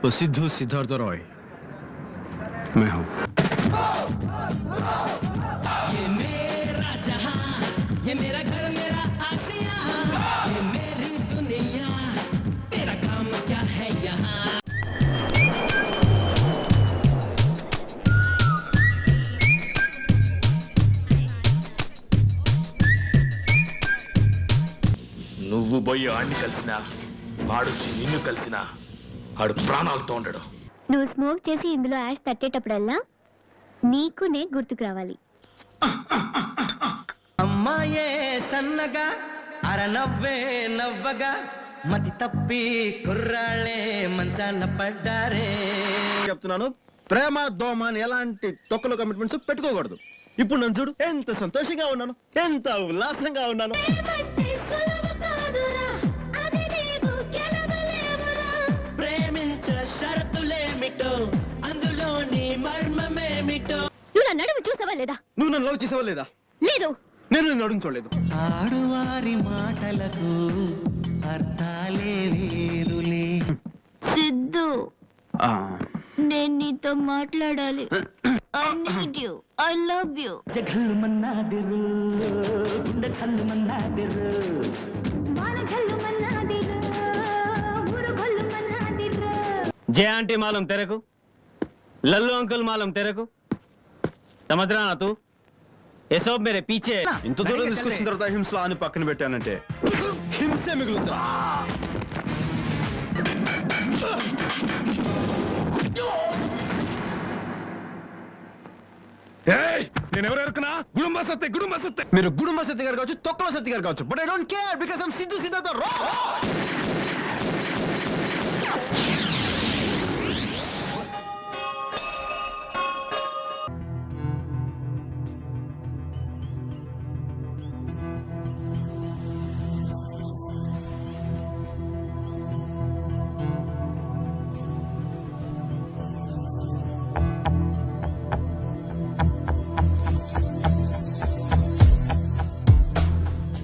तो सिद्धू सिद्धार्थ रॉय मैं हूं। ये मेरा जहां, ये मेरा घर, मेरा आशिया, ये मेरी दुनिया, तेरा काम क्या है यहाँ। నువ్వు పోయి ఆడిని కలిసినా వాడొచ్చి నిన్ను కలిసినా ఆడు ప్రాణాలతో ఉండడు. నువ్వు స్మోక్ చేసి ఇందులో యాష్ తట్టేటప్పుడల్లా నీకు నే గుర్తుకు రావాలి. అమ్మాయే సన్నగా అరనవ్వే నవ్వగా మతి తప్పి కుర్రాళ్ళే మంచాన పడ్డారే. చెప్తున్నాను, ప్రేమ దోమ అని ఎలాంటి తొక్కలు కమిట్మెంట్స్ పెట్టుకోకూడదు. ఇప్పుడు నన్ను చూడు, ఎంత సంతోషంగా ఉన్నాను, ఎంత ఉల్లాసంగా ఉన్నాను. ప్రేమించ షరతులేమిటో, అందులోని మర్మమేమిటో. నువ్వు నా నడుము చూసావా లేదా? నువ్వు నన్ను లవ్ చేసావా లేదా? లేదు. నేను నిన్ను అడుగు చూడలేదు. ఆడువారి మాటలకు అర్థాలే వేరులే. సిద్ధు, నేను నీతో మాట్లాడాలి. I need you, I love you. జగల్లు మన్నాదిరు, గుండె చల్లు మన్నాదిరు. जय आंटी मालूम तेरे को, लल्लू अंकल मालूम तेरे को, समझ रहा ना तू? ये सब मेरे पीछे. ఇంత దూరం తీసుకొచ్చిన తర్వాత హింసలో అని పక్కన పెట్టానంటే హింసే మిగులుతా. మీరు గుడుంబ సత్య గారు కావచ్చు, తొక్కల సత్య గారు కావచ్చు, but I don't care because I am Siddhu Siddhartha Roy.